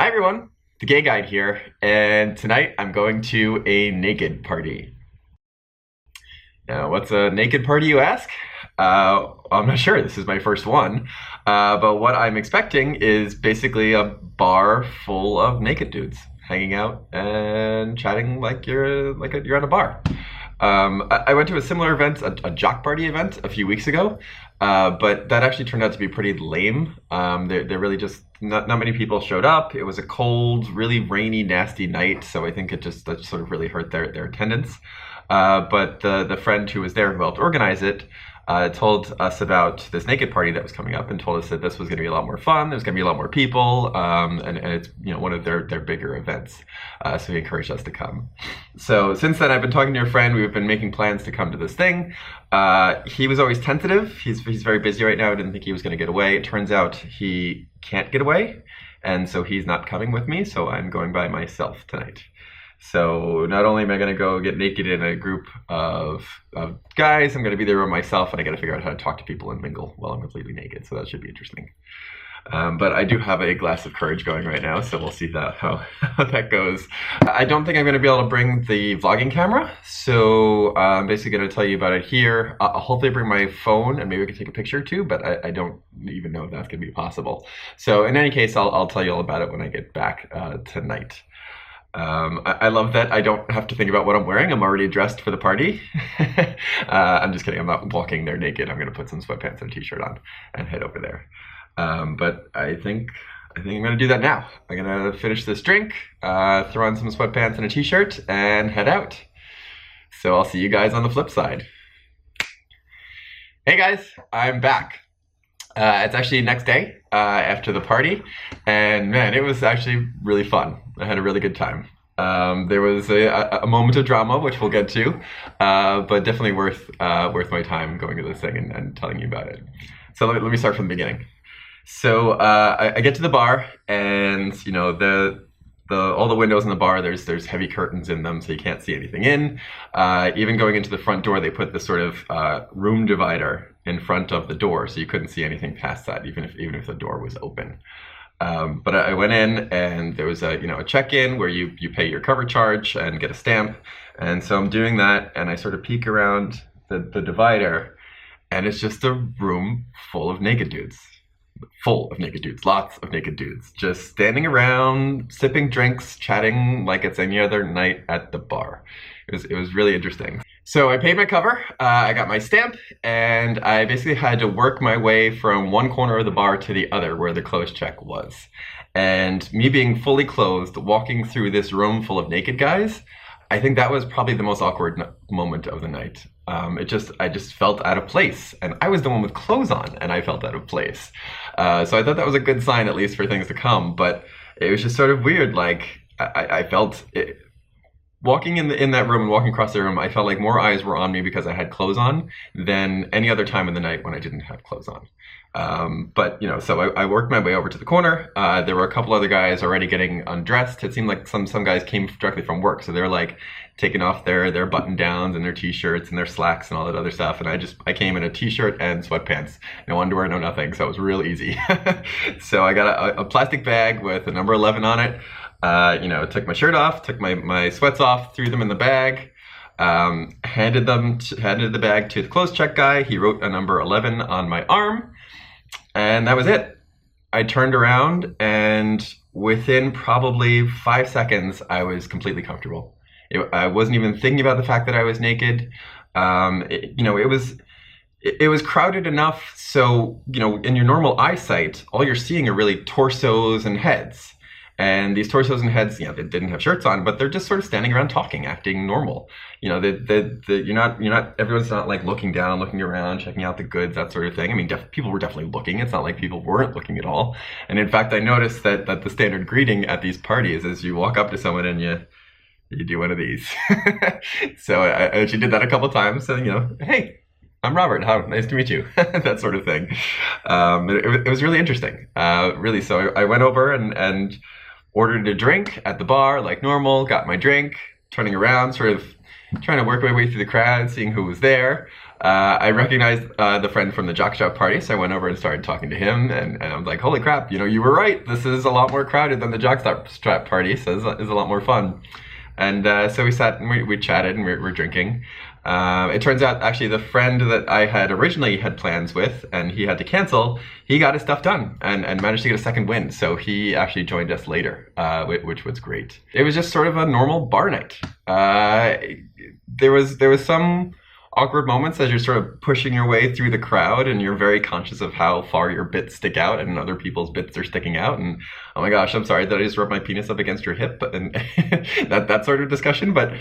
Hi everyone, the Gay Guide here, and tonight I'm going to a naked party. Now, what's a naked party, you ask? I'm not sure. This is my first one, but what I'm expecting is basically a bar full of naked dudes hanging out and chatting like you're at a bar. I went to a similar event, a jock party event, a few weeks ago, but that actually turned out to be pretty lame. There really just not many people showed up. It was a cold, really rainy, nasty night, so I think that sort of really hurt their attendance. But the friend who was there who helped organize it told us about this naked party that was coming up and told us that this was going to be a lot more fun. There's going to be a lot more people, and it's one of their bigger events. So he encouraged us to come. So since then, I've been talking to your friend. We've been making plans to come to this thing. He was always tentative. He's very busy right now. I didn't think he was going to get away. It turns out he can't get away, and so he's not coming with me. So I'm going by myself tonight. So not only am I going to go get naked in a group of guys, I'm going to be there by myself, and I got to figure out how to talk to people and mingle while I'm completely naked. So that should be interesting. But I do have a glass of courage going right now, so we'll see how that goes. I don't think I'm going to be able to bring the vlogging camera, so I'm basically going to tell you about it here. I'll hopefully bring my phone, and maybe I can take a picture too, but I don't even know if that's going to be possible. So in any case, I'll tell you all about it when I get back tonight. I love that I don't have to think about what I'm wearing. I'm already dressed for the party. I'm just kidding. I'm not walking there naked. I'm going to put some sweatpants and a t-shirt on and head over there. But I think I'm going to do that now. I'm going to finish this drink, throw on some sweatpants and a t-shirt, and head out. So I'll see you guys on the flip side. Hey guys, I'm back. It's actually next day after the party, and man, it was actually really fun. I had a really good time. There was a moment of drama, which we'll get to, but definitely worth my time going to this thing and telling you about it. So let me start from the beginning. So I get to the bar, and all the windows in the bar, there's heavy curtains in them, so you can't see anything in. Even going into the front door, they put this sort of room divider in front of the door, so you couldn't see anything past that, even if the door was open. But I went in, and there was a check-in where you pay your cover charge and get a stamp, and so I'm doing that, and I sort of peek around the divider, and it's just a room full of naked dudes. Lots of naked dudes, just standing around, sipping drinks, chatting like it's any other night at the bar. It was really interesting. So I paid my cover, I got my stamp, and I basically had to work my way from one corner of the bar to the other where the clothes check was. And me being fully clothed, walking through this room full of naked guys, I think that was probably the most awkward moment of the night. I just felt out of place, and I was the one with clothes on, and I felt out of place. So I thought that was a good sign, at least for things to come. But it was just sort of weird. Like I felt it, walking in that room and walking across the room. I felt like more eyes were on me because I had clothes on than any other time in the night when I didn't have clothes on. But so I worked my way over to the corner. There were a couple other guys already getting undressed. It seemed like some guys came directly from work, so they were like taking off their button downs and their t-shirts and their slacks and all that other stuff. And I came in a t-shirt and sweatpants, no underwear, no nothing. So it was real easy. So I got a plastic bag with a number 11 on it. Took my shirt off, took my sweats off, threw them in the bag. Handed the bag to the clothes check guy. He wrote a number 11 on my arm, and that was it. I turned around, and within probably 5 seconds, I was completely comfortable. I wasn't even thinking about the fact that I was naked. It was crowded enough, so in your normal eyesight, all you're seeing are really torsos and heads. And these torsos and heads, they didn't have shirts on, but they're just sort of standing around talking, acting normal. Everyone's not like looking down, looking around, checking out the goods, that sort of thing. I mean, people were definitely looking. It's not like people weren't looking at all. And in fact, I noticed that the standard greeting at these parties is you walk up to someone and you do one of these. So I actually did that a couple of times. So, hey, I'm Robert. How nice to meet you. That sort of thing. It was really interesting. Really. So I went over and ordered a drink at the bar like normal, got my drink, turning around, sort of trying to work my way through the crowd, seeing who was there. I recognized the friend from the jockstrap party, so I went over and started talking to him, and I was like, holy crap, you were right. This is a lot more crowded than the jockstrap party, so it's a lot more fun. And so we sat and we chatted and we were drinking. It turns out actually the friend that I had originally had plans with and he had to cancel, he got his stuff done and managed to get a second win. So he actually joined us later, which was great. It was just sort of a normal bar night. There was some awkward moments as you're sort of pushing your way through the crowd and you're very conscious of how far your bits stick out and other people's bits are sticking out, and oh my gosh, I'm sorry, did I just rub my penis up against your hip, and that sort of discussion. But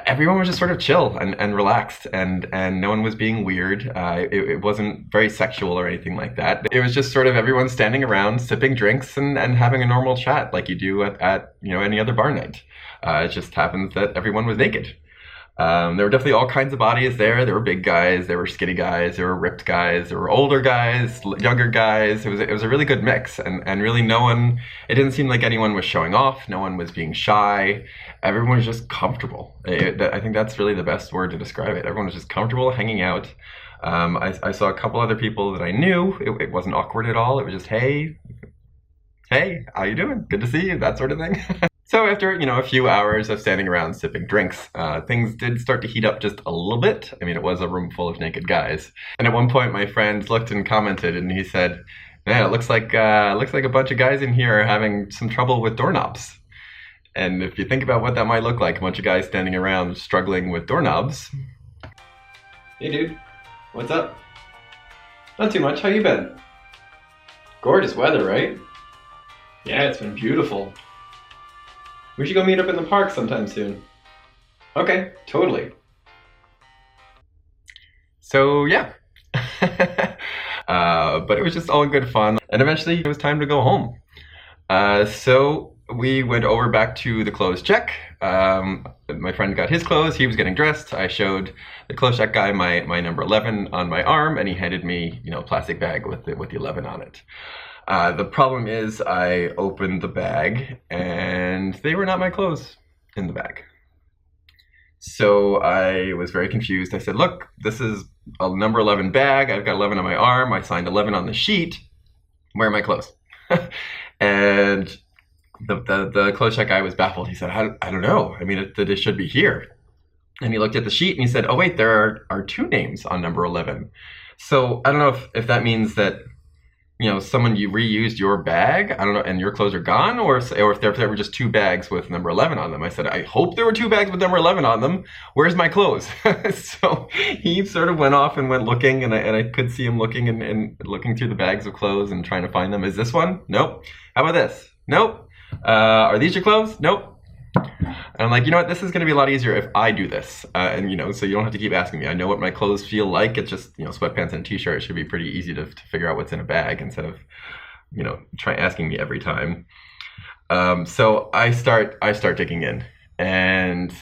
everyone was just sort of chill and relaxed, and no one was being weird. It wasn't very sexual or anything like that. It was just sort of everyone standing around sipping drinks and having a normal chat like you do at any other bar night. It just happens that everyone was naked. There were definitely all kinds of bodies there. There were big guys, there were skinny guys, there were ripped guys, there were older guys, younger guys. It was a really good mix, and really it didn't seem like anyone was showing off. No one was being shy. Everyone was just comfortable. I think that's really the best word to describe it. Everyone was just comfortable hanging out. I saw a couple other people that I knew. It wasn't awkward at all. It was just, hey, how you doing? Good to see you, that sort of thing. So after, a few hours of standing around sipping drinks, things did start to heat up just a little bit. I mean, it was a room full of naked guys. And at one point, my friend looked and commented, and he said, man, it looks like a bunch of guys in here are having some trouble with doorknobs. And if you think about what that might look like, a bunch of guys standing around struggling with doorknobs. Hey, dude. What's up? Not too much. How you been? Gorgeous weather, right? Yeah, it's been beautiful. We should go meet up in the park sometime soon. Okay, totally. So yeah. But it was just all good fun. And eventually it was time to go home. So we went over back to the clothes check. My friend got his clothes, he was getting dressed. I showed the clothes check guy my number 11 on my arm, and he handed me, a plastic bag with the 11 on it. The problem is I opened the bag and they were not my clothes in the bag. So I was very confused. I said, look, this is a number 11 bag. I've got 11 on my arm. I signed 11 on the sheet. Where are my clothes? And the clothes check guy was baffled. He said, I don't know. I mean, it should be here. And he looked at the sheet and he said, oh wait, there are two names on number 11. So I don't know if that means that someone you reused your bag, I don't know, and your clothes are gone, or if there were just two bags with number 11 on them. I said, I hope there were two bags with number 11 on them. Where's my clothes? So he sort of went off and went looking, and I could see him looking and looking through the bags of clothes and trying to find them. Is this one? Nope. How about this? Nope. Are these your clothes? Nope. And I'm like, you know what, this is going to be a lot easier if I do this. And so you don't have to keep asking me. I know what my clothes feel like. It's just, sweatpants and a t-shirt. It should be pretty easy to figure out what's in a bag instead of, try asking me every time. So I start digging in, and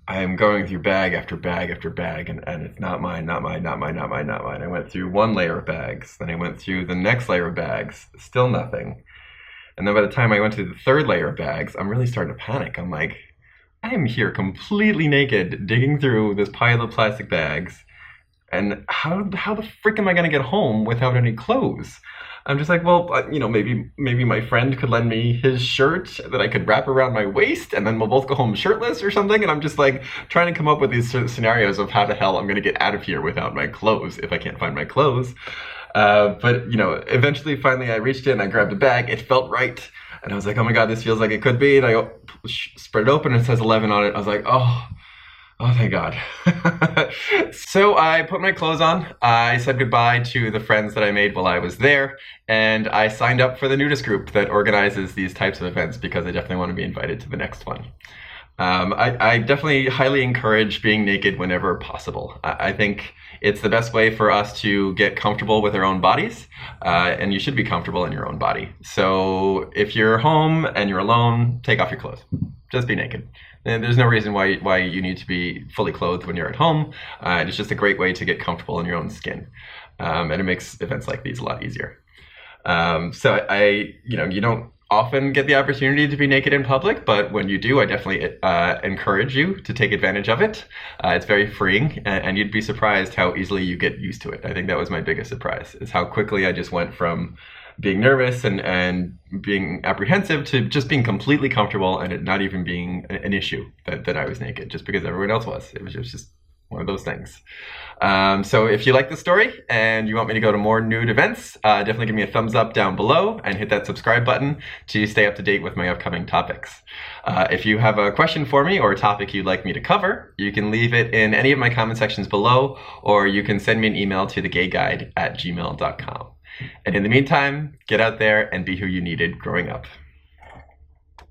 I'm going through bag after bag after bag, and it's not mine. I went through one layer of bags, then I went through the next layer of bags, still nothing. And then by the time I went to the third layer of bags, I'm really starting to panic. I'm like, I am here completely naked, digging through this pile of plastic bags. And how the frick am I going to get home without any clothes? I'm just like, well, maybe my friend could lend me his shirt that I could wrap around my waist, and then we'll both go home shirtless or something. And I'm just like trying to come up with these scenarios of how the hell I'm going to get out of here without my clothes if I can't find my clothes. But eventually, finally, I reached in, I grabbed a bag, it felt right, and I was like, oh my god, this feels like it could be, and I spread it open, and it says 11 on it. I was like, oh thank god. So I put my clothes on, I said goodbye to the friends that I made while I was there, and I signed up for the nudist group that organizes these types of events because I definitely want to be invited to the next one. I definitely highly encourage being naked whenever possible. I think it's the best way for us to get comfortable with our own bodies, and you should be comfortable in your own body. So if you're home and you're alone, take off your clothes. Just be naked. And there's no reason why you need to be fully clothed when you're at home. It's just a great way to get comfortable in your own skin, and it makes events like these a lot easier. So you don't often get the opportunity to be naked in public, but when you do, I definitely encourage you to take advantage of it. It's very freeing, and you'd be surprised how easily you get used to it. I think that was my biggest surprise, is how quickly I just went from being nervous and being apprehensive to just being completely comfortable and it not even being an issue that I was naked, just because everyone else was. It was just one of those things. So if you like the story and you want me to go to more nude events, definitely give me a thumbs up down below and hit that subscribe button to stay up to date with my upcoming topics. If you have a question for me or a topic you'd like me to cover, you can leave it in any of my comment sections below, or you can send me an email to thegayguide@gmail.com. And in the meantime, get out there and be who you needed growing up.